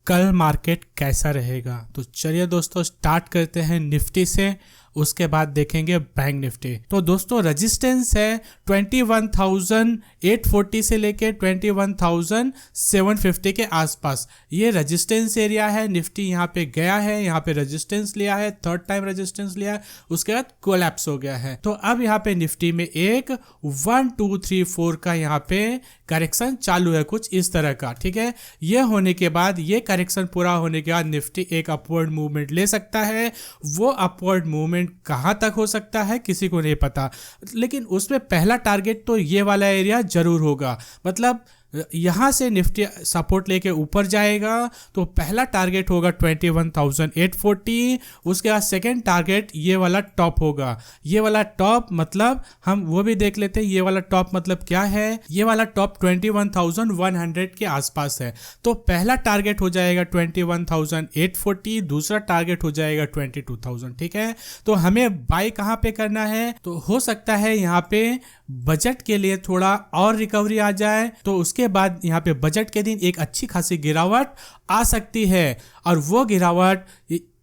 कल मार्केट कैसा रहेगा। तो चलिए दोस्तों स्टार्ट करते हैं निफ्टी से, उसके बाद देखेंगे बैंक निफ्टी। तो दोस्तों रेजिस्टेंस है 21,840 से लेके 21,750 के आसपास, ये रेजिस्टेंस एरिया है। निफ्टी यहाँ पे गया है, यहाँ पे रेजिस्टेंस लिया है, थर्ड टाइम रेजिस्टेंस लिया है, उसके बाद कोलैप्स हो गया है। तो अब यहाँ पे निफ्टी में एक 1 2 3 4 का यहाँ पे करेक्शन चालू है, कुछ इस तरह का। ठीक है, ये होने के बाद, ये करेक्शन पूरा होने के बाद निफ्टी एक अपवर्ड मूवमेंट ले सकता है। वो अपवर्ड मूवमेंट कहां तक हो सकता है किसी को नहीं पता, लेकिन उसमें पहला टारगेट तो ये वाला एरिया जरूर होगा। मतलब यहां से निफ्टी सपोर्ट लेके ऊपर जाएगा तो पहला टारगेट होगा 21,840, उसके बाद सेकेंड टारगेट ये वाला टॉप होगा। ये वाला टॉप मतलब हम वो भी देख लेते हैं, ये वाला टॉप मतलब क्या है। ये वाला टॉप 21,100 के आसपास है। तो पहला टारगेट हो जाएगा 21,840, दूसरा टारगेट हो जाएगा 22,000। ठीक है, तो हमें बाय कहां पे करना है, तो हो सकता है यहाँ पे बजट के लिए थोड़ा और रिकवरी आ जाए, तो उसके बाद यहाँ पे बजट के दिन एक अच्छी खासी गिरावट आ सकती है। और वो गिरावट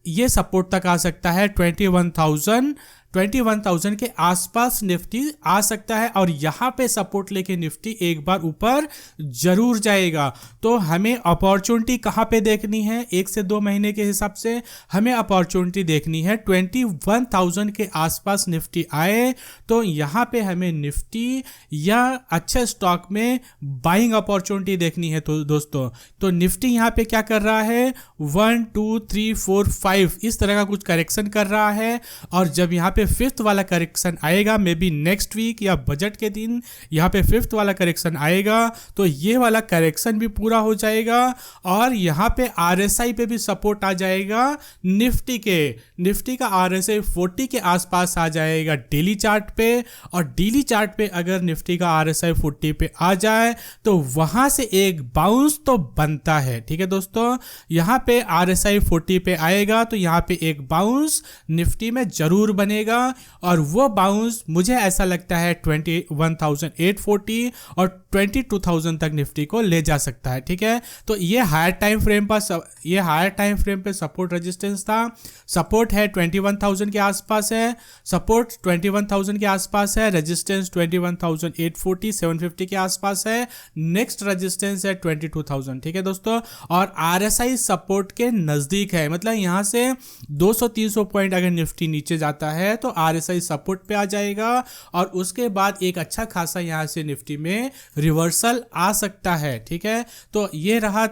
ये सपोर्ट तक आ सकता है 21,000 के आसपास निफ्टी आ सकता है। और यहाँ पे सपोर्ट लेके निफ्टी एक बार ऊपर जरूर जाएगा। तो हमें अपॉर्चुनिटी कहाँ पे देखनी है, 1 से 2 महीने के हिसाब से हमें अपॉर्चुनिटी देखनी है 21,000 के आसपास निफ्टी आए तो यहाँ पे हमें निफ्टी या अच्छे स्टॉक में बाइंग अपॉर्चुनिटी देखनी है। तो दोस्तों, तो निफ्टी यहाँ पे क्या कर रहा है, 1 2 3 4 5 इस तरह का कुछ करेक्शन कर रहा है। और जब यहाँ पे फिफ्थ वाला करेक्शन आएगा, मे बी नेक्स्ट वीक या बजट के दिन यहाँ पे फिफ्थ वाला करेक्शन आएगा, तो ये वाला करेक्शन भी पूरा हो जाएगा और यहाँ पे RSI पे भी सपोर्ट आ जाएगा निफ्टी के। निफ्टी का RSI 40 के आसपास आ जाएगा डेली चार्ट पे। और डेली चार्ट पे अगर निफ्टी का RSI 40 पे आ जाए तो वहां से एक बाउंस तो बनता है। ठीक है दोस्तों, यहाँ पे RSI 40 पे आएगा तो यहाँ पे एक बाउंस निफ्टी में जरूर बनेगा। और वो बाउंस मुझे ऐसा लगता है 21,840 और 22,000 तक निफ्टी को ले जा सकता है। ठीक है, तो ये हायर टाइम फ्रेम पे सपोर्ट रेजिस्टेंस था। सपोर्ट है 21,000 के आसपास है, सपोर्ट 21,000 के आसपास है, रेजिस्टेंस 21,840 750 के आसपास है, नेक्स्ट रेजिस्टेंस है 22,000। ठीक है दोस्तों, और RSI सपोर्ट के नजदीक है, मतलब यहां से 200-300 पॉइंट अगर निफ्टी नीचे जाता है तो RSI सपोर्ट पे आ जाएगा और उसके बाद एक अच्छा खासा यहां से निफ्टी में रिवर्सल आ सकता है। ठीक है, तो ये रहा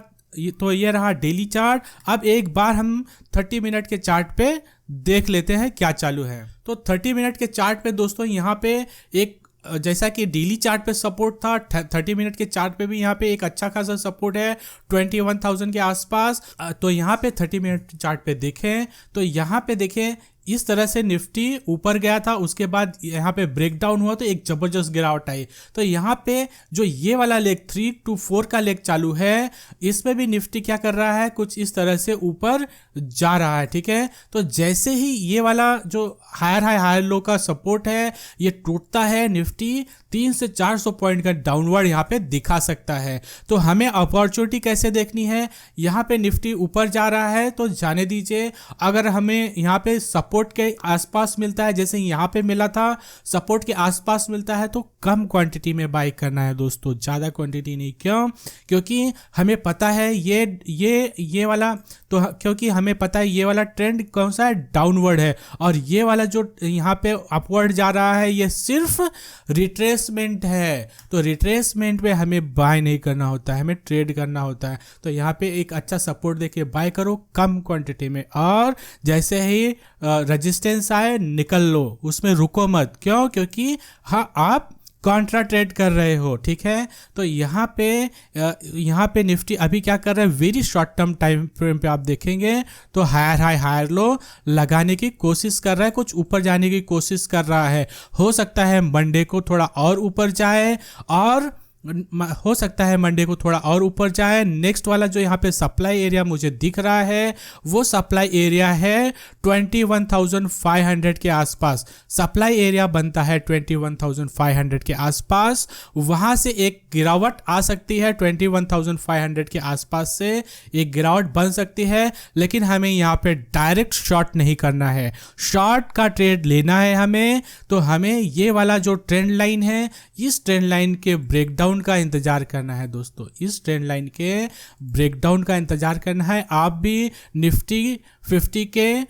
डेली चार्ट। अब एक बार हम 30 मिनट के चार्ट पे देख लेते हैं क्या चालू है। तो 30 मिनट के चार्ट पे दोस्तों यहाँ पे एक, जैसा कि डेली चार्ट पे सपोर्ट था, 30 मिनट के चार्ट पे भी यहाँ पे एक अच्छा खासा सपोर्ट है 21,000 के आसपास। तो यहाँ पे 30 मिनट चार्ट पे देखें तो यहाँ पे देखें इस तरह से निफ्टी ऊपर गया था, उसके बाद यहाँ पे ब्रेकडाउन हुआ तो एक जबरदस्त गिरावट आई। तो यहाँ पे जो ये वाला लेग 3 to 4 का लेग चालू है, इसमें भी निफ्टी क्या कर रहा है, कुछ इस तरह से ऊपर जा रहा है। ठीक है, तो जैसे ही ये वाला जो हायर हाई हायर लो का सपोर्ट है ये टूटता है, निफ्टी 300 से 400 पॉइंट का डाउनवर्ड यहाँ पे दिखा सकता है। तो हमें अपॉर्चुनिटी कैसे देखनी है, यहाँ पे निफ्टी ऊपर जा रहा है तो जाने दीजिए। अगर हमें यहाँ पे सपोर्ट के आसपास मिलता है, जैसे यहाँ पे मिला था, सपोर्ट के आसपास मिलता है, तो कम क्वांटिटी में बाय करना है दोस्तों, ज्यादा क्वांटिटी नहीं। क्यों? क्योंकि हमें पता है ये वाला, तो क्योंकि हमें पता है ये वाला ट्रेंड कौन सा है, डाउनवर्ड है। और ये वाला जो यहाँ पे अपवर्ड जा रहा है ये सिर्फ रिट्रेसमेंट है। तो रिट्रेसमेंट में हमें बाय नहीं करना होता है, हमें ट्रेड करना होता है। तो यहाँ पे एक अच्छा सपोर्ट देके बाय करो कम क्वांटिटी में, और जैसे ही रेजिस्टेंस आए निकल लो, उसमें रुको मत। क्यों? क्योंकि हाँ आप कॉन्ट्रा ट्रेड कर रहे हो। ठीक है, तो यहाँ पे निफ्टी अभी क्या कर रहा है, very short term time frame पे आप देखेंगे तो हायर हाई हायर लो लगाने की कोशिश कर रहा है, कुछ ऊपर जाने की कोशिश कर रहा है। हो सकता है मंडे को थोड़ा और ऊपर जाए और हो सकता है मंडे को थोड़ा और ऊपर जाए। नेक्स्ट वाला जो यहाँ पे सप्लाई एरिया मुझे दिख रहा है वो सप्लाई एरिया है 21,500 के आसपास। सप्लाई एरिया बनता है 21,500 के आसपास, वहां से एक गिरावट आ सकती है। 21,500 के आसपास से एक गिरावट बन सकती है, लेकिन हमें यहाँ पे डायरेक्ट शॉर्ट नहीं करना है, शॉर्ट का ट्रेड लेना है हमें। तो हमें ये वाला जो ट्रेंड लाइन है, इस ट्रेंड लाइन के ब्रेकडाउन का इंतजार करना है दोस्तों, इस ट्रेंड लाइन के ब्रेकडाउन का इंतजार करना है। आप भी निफ्टी 50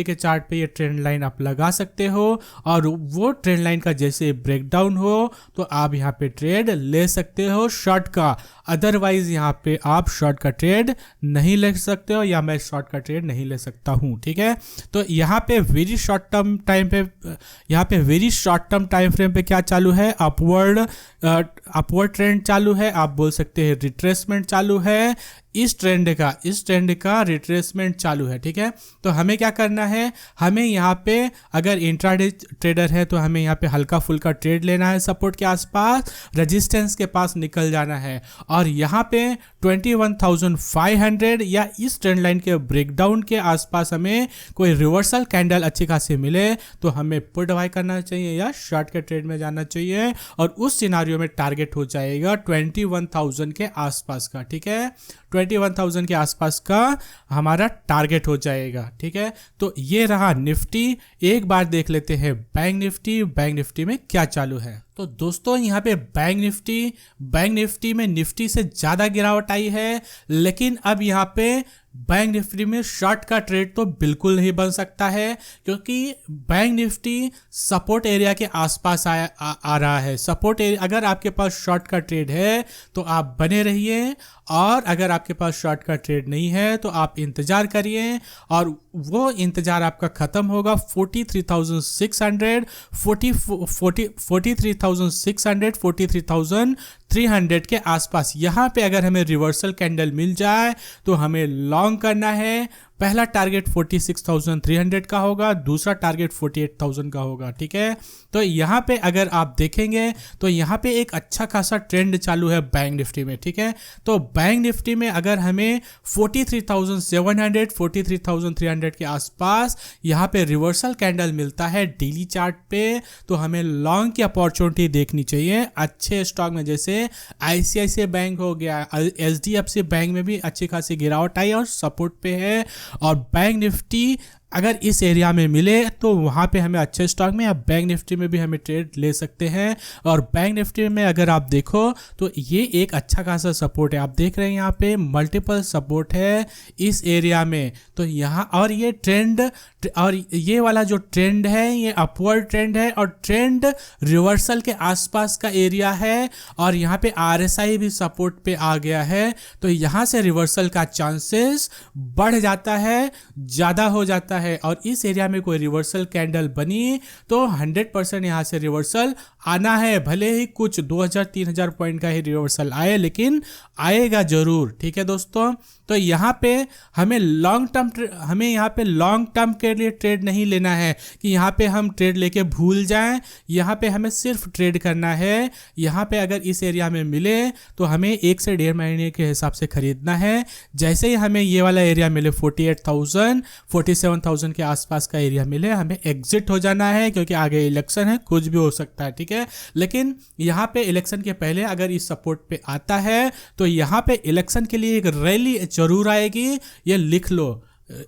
के चार्ट पे ये ट्रेंड लाइन आप लगा सकते हो, और वो ट्रेंड लाइन का जैसे ब्रेकडाउन हो तो आप यहाँ पे ट्रेड ले सकते हो शॉर्ट का। अदरवाइज यहाँ पे आप शॉर्ट का ट्रेड नहीं ले सकते हो, या मैं शॉर्ट का ट्रेड नहीं ले सकता हूँ, ठीक है। तो यहाँ पे very short term time frame पे क्या चालू है, अपवर्ड ट्रेंड चालू है, आप बोल सकते हैं रिट्रेसमेंट चालू है, इस ट्रेंड का रिट्रेसमेंट चालू है, ठीक है। तो हमें क्या करना है, हमें यहाँ पे अगर इंट्राडे ट्रेडर है तो हमें यहाँ पे हल्का फुल्का ट्रेड लेना है, सपोर्ट के आसपास, रेजिस्टेंस के पास निकल जाना है, और यहाँ पे 21,500 या इस ट्रेंड लाइन के ब्रेकडाउन के आसपास हमें कोई रिवर्सल कैंडल अच्छी खासी मिले तो हमें पुट बाय करना चाहिए या शॉर्ट के ट्रेड में जाना चाहिए, और उस सिनारियो में टारगेट हो जाएगा 21,000 के आसपास का, ठीक है। 21,000 के आसपास का हमारा टारगेट हो जाएगा, ठीक है। तो ये रहा निफ्टी। एक बार देख लेते हैं बैंक निफ्टी में क्या चालू है। तो दोस्तों यहाँ पे बैंक निफ्टी में निफ्टी से ज़्यादा गिरावट आई है, लेकिन अब यहाँ पे बैंक निफ्टी में शॉर्ट का ट्रेड तो बिल्कुल नहीं बन सकता है, क्योंकि बैंक निफ्टी सपोर्ट एरिया के आसपास आ रहा है। सपोर्ट एरिया, अगर आपके पास शॉर्ट का ट्रेड है तो आप बने रहिए, और अगर आपके पास शॉर्ट का ट्रेड नहीं है तो आप इंतज़ार करिए, और वो इंतज़ार आपका ख़त्म होगा 43,600, 43,300 के आसपास। यहाँ पे अगर हमें रिवर्सल कैंडल मिल जाए तो हमें लॉन्ग करना है। पहला टारगेट 46,300 का होगा, दूसरा टारगेट 48,000 का होगा, ठीक है। तो यहाँ पे अगर आप देखेंगे तो यहाँ पे एक अच्छा खासा ट्रेंड चालू है बैंक निफ्टी में, ठीक है। तो बैंक निफ्टी में अगर हमें 43,700, 43,300 के आसपास यहाँ पे रिवर्सल कैंडल मिलता है डेली चार्ट पे, तो हमें लॉन्ग की अपॉर्चुनिटी देखनी चाहिए अच्छे स्टॉक में, जैसे ICICI बैंक हो गया, HDFC बैंक में भी अच्छी खासी गिरावट आई और सपोर्ट पे है। और बैंक निफ्टी अगर इस एरिया में मिले तो वहाँ पे हमें अच्छे स्टॉक में या बैंक निफ्टी में भी हमें ट्रेड ले सकते हैं। और बैंक निफ्टी में अगर आप देखो तो ये एक अच्छा खासा सपोर्ट है, आप देख रहे हैं यहाँ पे मल्टीपल सपोर्ट है इस एरिया में। तो यहाँ और ये ट्रेंड, और ये वाला जो ट्रेंड है ये अपवर्ड ट्रेंड है, और ट्रेंड रिवर्सल के आसपास का एरिया है, और यहाँ पे RSI भी सपोर्ट पे आ गया है। तो यहाँ से रिवर्सल का चांसेस बढ़ जाता है, ज़्यादा हो जाता है, और इस एरिया में कोई रिवर्सल कैंडल बनी तो 100% यहाँ से रिवर्सल आना है। भले ही कुछ 2,000-3,000 पॉइंट का ही रिवर्सल आए, लेकिन आएगा जरूर, ठीक है दोस्तों। तो यहाँ पे हमें लॉन्ग टर्म के लिए ट्रेड नहीं लेना है कि यहाँ पे हम ट्रेड लेके भूल जाएं। यहाँ पे हमें सिर्फ ट्रेड करना है। यहाँ पे अगर इस एरिया में मिले तो हमें 1 से 1.5 महीने के हिसाब से खरीदना है। जैसे ही हमें ये वाला एरिया मिले 48,000, 47,000 के आसपास का एरिया मिले, हमें एग्जिट हो जाना है, क्योंकि आगे इलेक्शन है, कुछ भी हो सकता है, ठीक है। लेकिन यहाँ पे इलेक्शन के पहले अगर इस सपोर्ट पे आता है तो यहाँ पे इलेक्शन के लिए एक रैली जरूर आएगी, ये लिख लो,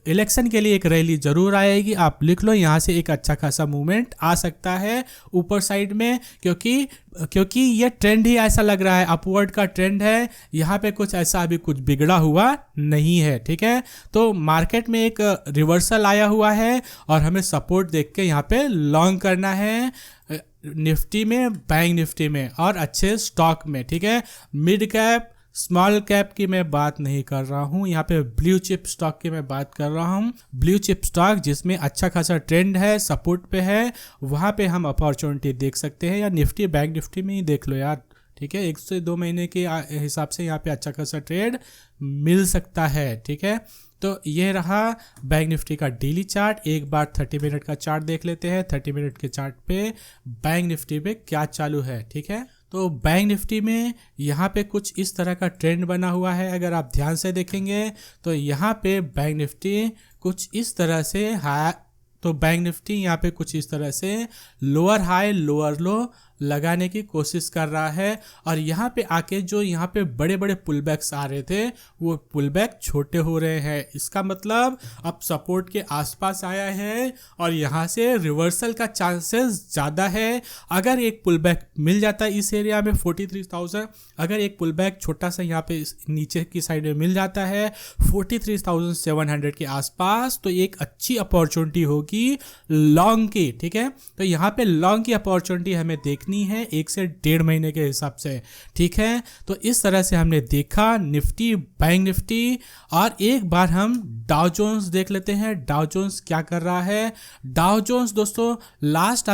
इलेक्शन के लिए एक रैली जरूर आएगी, आप लिख लो। यहाँ से एक अच्छा खासा मूवमेंट आ सकता है ऊपर साइड में, क्योंकि ये ट्रेंड ही ऐसा लग रहा है, अपवर्ड का ट्रेंड है। यहाँ पे कुछ ऐसा अभी कुछ बिगड़ा हुआ नहीं है, ठीक है। तो मार्केट में एक रिवर्सल आया हुआ है और हमें सपोर्ट देख के यहाँ पे लॉन्ग करना है निफ्टी में, बैंक निफ्टी में और अच्छे स्टॉक में, ठीक है। मिड कैप स्मॉल कैप की मैं बात नहीं कर रहा हूँ, यहाँ पे ब्लू चिप स्टॉक की मैं बात कर रहा हूँ। ब्लू चिप स्टॉक जिसमें अच्छा खासा ट्रेंड है, सपोर्ट पे है, वहाँ पे हम अपॉर्चुनिटी देख सकते हैं, या निफ्टी बैंक निफ्टी में ही देख लो यार, ठीक है। 1 से 2 महीने के हिसाब से यहाँ पे अच्छा खासा ट्रेड मिल सकता है, ठीक है। तो ये रहा बैंक निफ्टी का डेली चार्ट। एक बार 30 मिनट का चार्ट देख लेते हैं। 30 मिनट के चार्ट पे बैंक निफ्टी पे क्या चालू है, ठीक है। तो बैंक निफ्टी में यहाँ पे कुछ इस तरह का ट्रेंड बना हुआ है। अगर आप ध्यान से देखेंगे तो यहाँ पे बैंक निफ्टी कुछ इस तरह से बैंक निफ्टी यहाँ पे कुछ इस तरह से लोअर हाई लोअर लो लगाने की कोशिश कर रहा है, और यहाँ पे आके जो यहाँ पे बड़े बड़े पुलबैक्स आ रहे थे वो पुलबैक छोटे हो रहे हैं। इसका मतलब अब सपोर्ट के आसपास आया है और यहाँ से रिवर्सल का चांसेस ज़्यादा है। अगर एक पुलबैक मिल जाता है इस एरिया में 43,000, अगर एक पुलबैक छोटा सा यहाँ पे नीचे की साइड में मिल जाता है 43,700 के आसपास, तो एक अच्छी अपॉर्चुनिटी होगी लॉन्ग की। ठीक है, तो यहाँ पे लॉन्ग की अपॉर्चुनिटी हमें देखनी है 1 से 1.5 महीने के हिसाब से। ठीक है, तो इस तरह से हमने देखा निफ्टी, बैंक निफ्टी, और एक बार हम डाउ जोन्स देख लेते हैं। डाउ जोन्स क्या कर रहा है? डाउ जोन्स दोस्तों लास्ट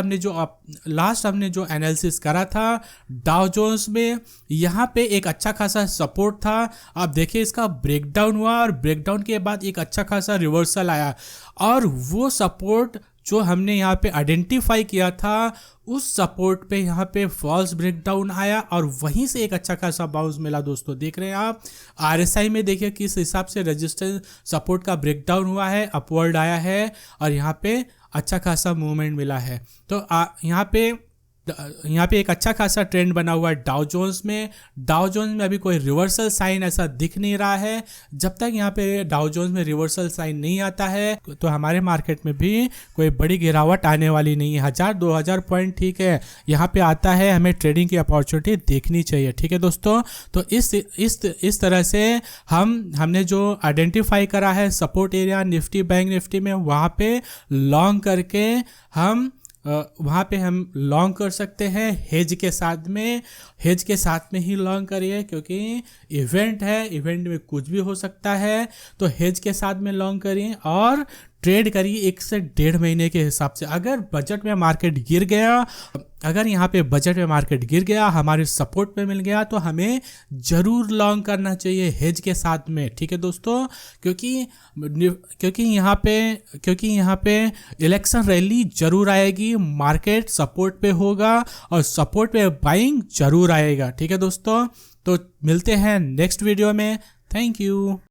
हमने जो एनालिसिस करा था डाउ जोन्स में यहाँ पे एक अच्छा खासा सपोर्ट था। आप देखिए इसका ब्रेकडाउन हुआ और ब्रेकडाउन के बाद एक अच्छा खासा रिवर्सल आया, और वो सपोर्ट जो हमने यहाँ पे आइडेंटिफाई किया था उस सपोर्ट पे यहाँ पे फॉल्स ब्रेकडाउन आया और वहीं से एक अच्छा खासा बाउंस मिला। दोस्तों देख रहे हैं आप RSI में, देखिए किस हिसाब से रेजिस्टेंस सपोर्ट का ब्रेकडाउन हुआ है, अपवर्ड आया है और यहाँ पे अच्छा खासा मूवमेंट मिला है। तो यहाँ पे एक अच्छा खासा ट्रेंड बना हुआ है डाउ जोन्स में। डाउ जोन्स में अभी कोई रिवर्सल साइन ऐसा दिख नहीं रहा है। जब तक यहाँ पे डाउ जोन्स में रिवर्सल साइन नहीं आता है तो हमारे मार्केट में भी कोई बड़ी गिरावट आने वाली नहीं है। 1000-2000 पॉइंट ठीक है यहाँ पे आता है, हमें ट्रेडिंग की अपॉर्चुनिटी देखनी चाहिए। ठीक है दोस्तों, तो इस तरह से हमने जो आइडेंटिफाई करा है support area Nifty bank Nifty में, वहाँ पे लॉन्ग करके हम लॉन्ग कर सकते हैं। हेज के साथ में ही लॉन्ग करिए, क्योंकि इवेंट है, इवेंट में कुछ भी हो सकता है। तो हेज के साथ में लॉन्ग करिए और ट्रेड करिए 1 से 1.5 महीने के हिसाब से। अगर बजट में मार्केट गिर गया, अगर यहाँ पे बजट में मार्केट गिर गया, हमारे सपोर्ट पे मिल गया, तो हमें ज़रूर लॉन्ग करना चाहिए हेज के साथ में। ठीक है दोस्तों, क्योंकि यहाँ पे इलेक्शन रैली जरूर आएगी, मार्केट सपोर्ट पे होगा और सपोर्ट पे बाइंग जरूर आएगा। ठीक है दोस्तों, तो मिलते हैं नेक्स्ट वीडियो में। Thank you.